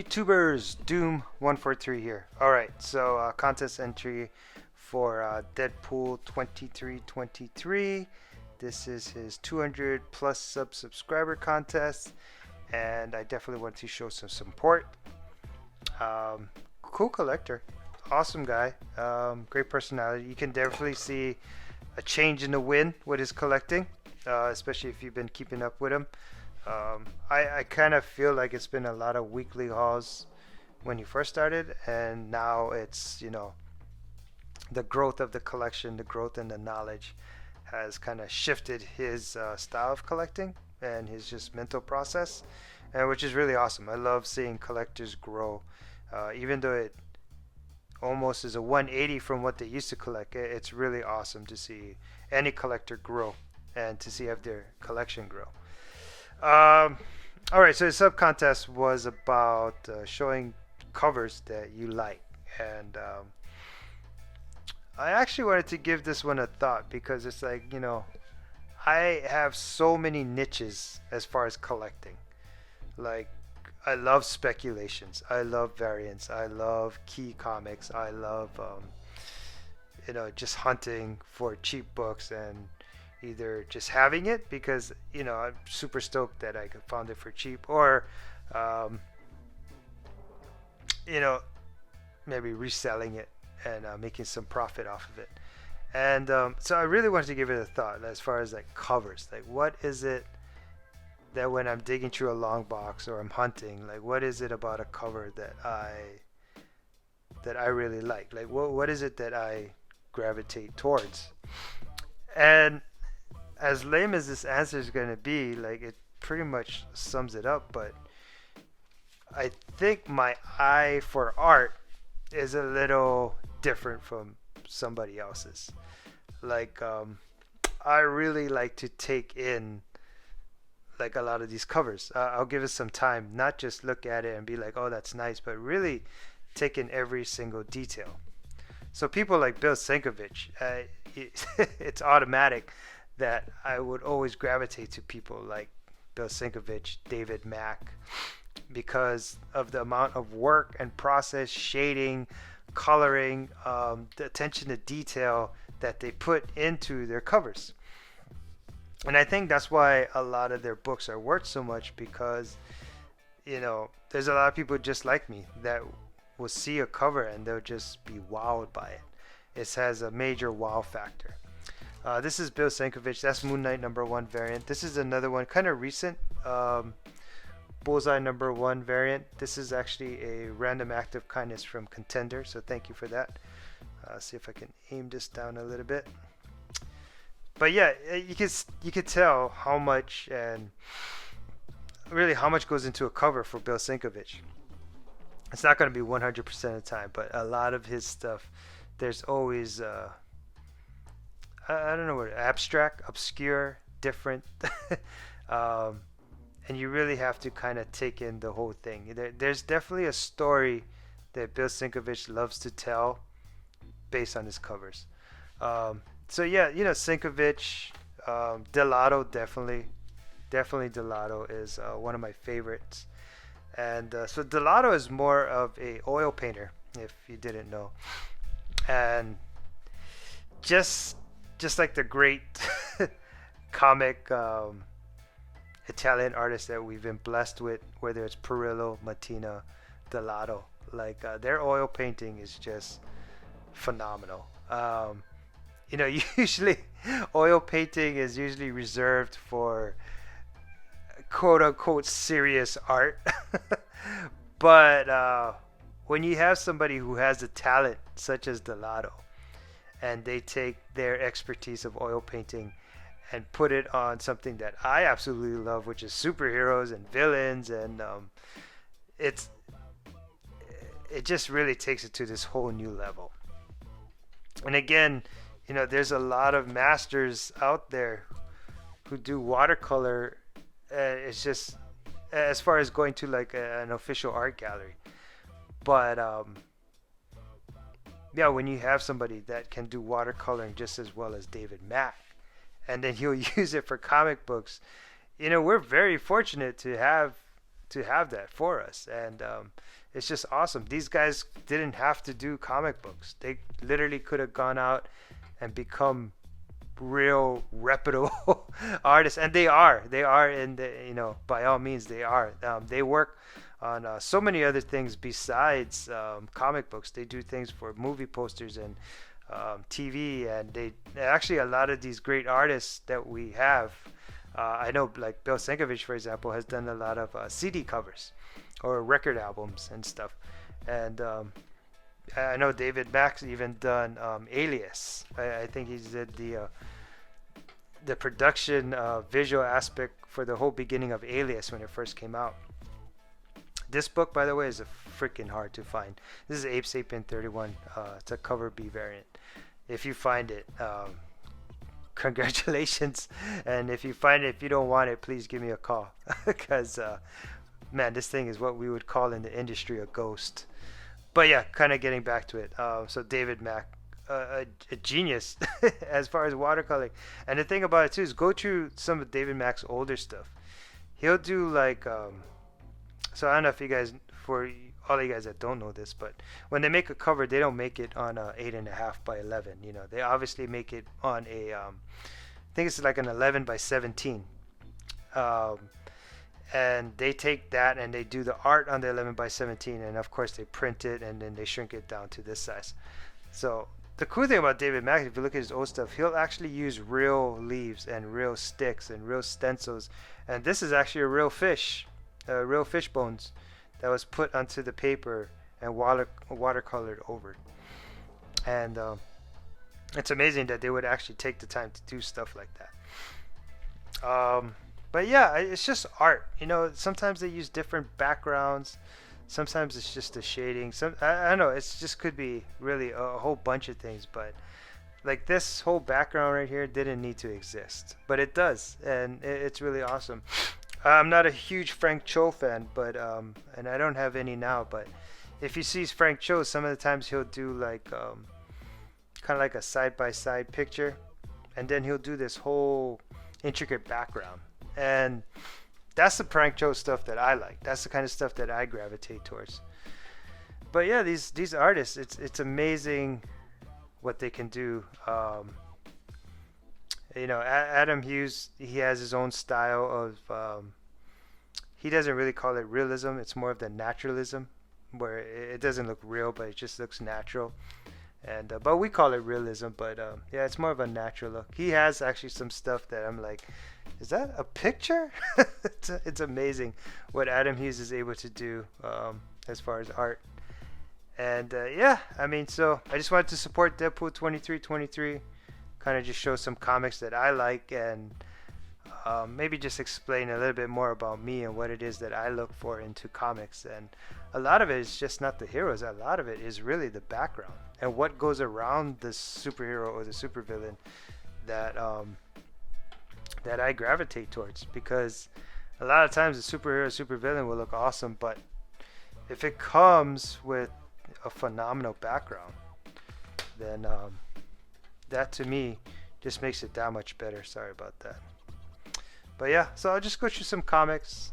YouTubers, Doom143 here. Alright, so contest entry for Deadpool2323. This is his 200 plus subscriber contest, and I definitely want to show some support. Cool collector, awesome guy, great personality. You can definitely see a change in the wind with his collecting, especially if you've been keeping up with him. I kind of feel like it's been a lot of weekly hauls when he first started, and now it's, the growth of the collection, the growth in the knowledge has kind of shifted his style of collecting and his just mental process, and which is really awesome. I love seeing collectors grow, even though it almost is a 180 from what they used to collect. It's really awesome to see any collector grow and to see have their collection grow. All right, so the sub contest was about showing covers that you like, and I actually wanted to give this one a thought because it's like, I have so many niches as far as collecting. Like, I love speculations, I love variants, I love key comics, I love just hunting for cheap books and either just having it because I'm super stoked that I found it for cheap, or maybe reselling it and making some profit off of it. And so I really wanted to give it a thought as far as like covers. Like, what is it that when I'm digging through a long box or I'm hunting, like what is it about a cover that I really like? Like what is it that I gravitate towards? And as lame as this answer is going to be, like, it pretty much sums it up, but I think my eye for art is a little different from somebody else's. Like, I really like to take in like a lot of these covers. I'll give it some time, not just look at it and be like, oh, that's nice, but really take in every single detail. So people like Bill Sienkiewicz, it's automatic that I would always gravitate to people like Bill Sienkiewicz, David Mack, because of the amount of work and process, shading, coloring, the attention to detail that they put into their covers. And I think that's why a lot of their books are worth so much, because there's a lot of people just like me that will see a cover and they'll just be wowed by it. It has a major wow factor. This is Bill Sienkiewicz. That's Moon Knight #1 variant. This is another one, kind of recent, Bullseye #1 variant. This is actually a random act of kindness from Contender, so thank you for that. See if I can aim this down a little bit. But yeah, you can tell how much, and really how much goes into a cover for Bill Sienkiewicz. It's not going to be 100% of the time, but a lot of his stuff, there's always I don't know what, abstract, obscure, different, and you really have to kind of take in the whole thing. There's definitely a story that Bill Sienkiewicz loves to tell based on his covers. So yeah, Sienkiewicz, Delato, definitely Delato is one of my favorites. And so Delato is more of a oil painter, if you didn't know, and just like the great comic Italian artists that we've been blessed with, whether it's Perillo, Mattina, Delato, like their oil painting is just phenomenal. Usually oil painting is usually reserved for quote unquote serious art. But when you have somebody who has a talent such as Delato, and they take their expertise of oil painting and put it on something that I absolutely love, which is superheroes and villains, and it just really takes it to this whole new level. And again, there's a lot of masters out there who do watercolor. It's just as far as going to like an official art gallery, but yeah, when you have somebody that can do watercoloring just as well as David Mack, and then he'll use it for comic books, we're very fortunate to have to have that for us. And it's just awesome. These guys didn't have to do comic books. They literally could have gone out and become real reputable artists, and they are in the, by all means they are. They work on so many other things besides comic books. They do things for movie posters and TV, and they actually, a lot of these great artists that we have, I know, like Bill Sienkiewicz, for example, has done a lot of CD covers or record albums and stuff. And I know David Mack's even done Alias. I think he did the production visual aspect for the whole beginning of Alias when it first came out. This book, by the way, is a freaking hard to find. This is Ape Sapien 31. It's a cover B variant. If you find it, congratulations. And if you find it, if you don't want it, please give me a call. Because, man, this thing is what we would call in the industry a ghost. But yeah, kind of getting back to it. So David Mack, a genius as far as watercoloring. And the thing about it too is, go through some of David Mack's older stuff. He'll do like, so I don't know if you guys, for all you guys that don't know this, but when they make a cover, they don't make it on a 8.5 by 11. They obviously make it on a, I think it's like an 11 by 17. And they take that and they do the art on the 11 by 17, and of course they print it and then they shrink it down to this size. So the cool thing about David Mack, if you look at his old stuff, he'll actually use real leaves and real sticks and real stencils. And this is actually a real fish, real fish bones that was put onto the paper and watercolored over. And it's amazing that they would actually take the time to do stuff like that. But yeah, it's just art. Sometimes they use different backgrounds. Sometimes it's just the shading. I don't know. It's just could be really a whole bunch of things. But like this whole background right here didn't need to exist, but it does, and it's really awesome. I'm not a huge Frank Cho fan, but and I don't have any now. But if you see Frank Cho, some of the times he'll do like kind of like a side-by-side picture, and then he'll do this whole intricate background. And that's the Frank Cho stuff that I like. That's the kind of stuff that I gravitate towards. But yeah, these artists, it's amazing what they can do. Adam Hughes, he has his own style of. He doesn't really call it realism. It's more of the naturalism, where it doesn't look real, but it just looks natural. And but we call it realism. But yeah, it's more of a natural look. He has actually some stuff that I'm like, is that a picture? It's amazing what Adam Hughes is able to do as far as art. And yeah, I mean, so I just wanted to support Deadpool2323, kind of just show some comics that I like, and maybe just explain a little bit more about me and what it is that I look for into comics. And a lot of it is just not the heroes. A lot of it is really the background and what goes around the superhero or the supervillain that that I gravitate towards. Because a lot of times the superhero, supervillain will look awesome, but if it comes with a phenomenal background, then that to me just makes it that much better. Sorry about that. But yeah, so I'll just go through some comics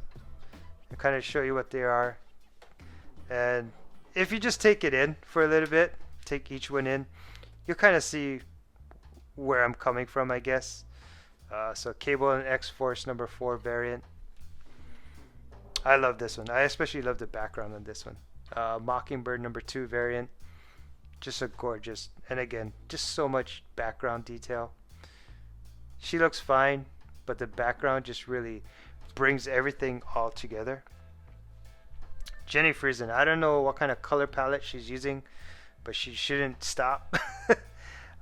and kind of show you what they are. And if you just take it in for a little bit, take each one in, you'll kind of see where I'm coming from, I guess. So Cable and X-Force number 4 variant. I love this one. I especially love the background on this one. Mockingbird number 2 variant. Just a gorgeous, and again, just so much background detail. She looks fine, but the background just really brings everything all together. Jenny Friesen, I don't know what kind of color palette she's using, but she shouldn't stop.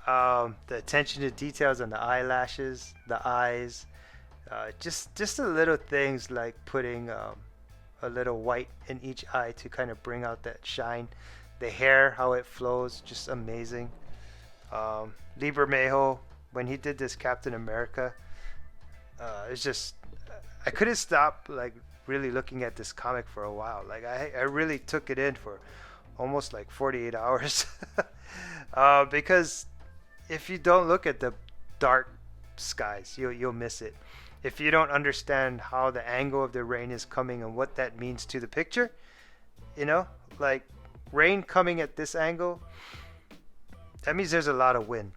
The attention to details on the eyelashes, the eyes, just the little things like putting a little white in each eye to kind of bring out that shine. The hair, how it flows, just amazing. Lee Bermejo, when he did this Captain America, it's just, I couldn't stop like really looking at this comic for a while. Like I really took it in for almost like 48 hours. Because if you don't look at the dark skies, you'll miss it. if you don't understand how the angle of the rain is coming and what that means to the picture, you know, like rain coming at this angle, that means there's a lot of wind.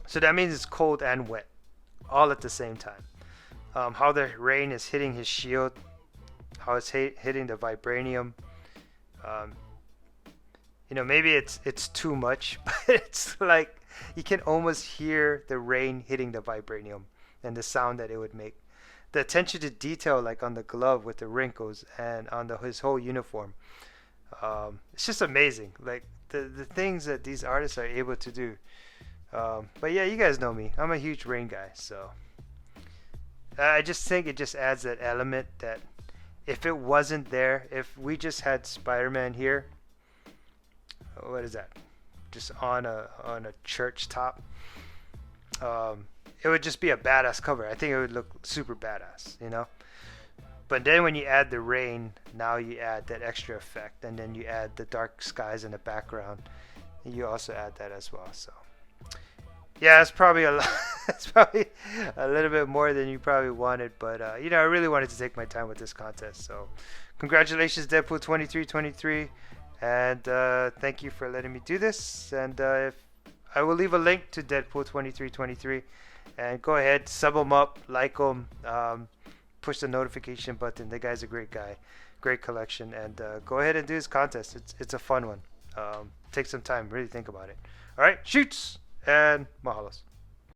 So that means it's cold and wet all at the same time. How the rain is hitting his shield, how it's hitting the vibranium. Um, maybe it's too much, but it's like you can almost hear the rain hitting the vibranium and the sound that it would make. The attention to detail, like on the glove with the wrinkles and on his whole uniform, it's just amazing. Like the things that these artists are able to do. But yeah, you guys know me. I'm a huge rain guy, so I just think it just adds that element that if it wasn't there, if we just had Spider-Man here, what is that? Just on a church top, it would just be a badass cover. I think it would look super badass, you know. But then when you add the rain, now you add that extra effect, and then you add the dark skies in the background. And you also add that as well. So yeah, it's probably a lot. It's probably a little bit more than you probably wanted, but I really wanted to take my time with this contest. So congratulations, Deadpool2323, and thank you for letting me do this. And if I will leave a link to Deadpool2323, and go ahead, sub him up, like him, push the notification button. The guy's a great guy, great collection, and go ahead and do this contest. It's a fun one. Take some time, really think about it. All right, shoots and mahalos.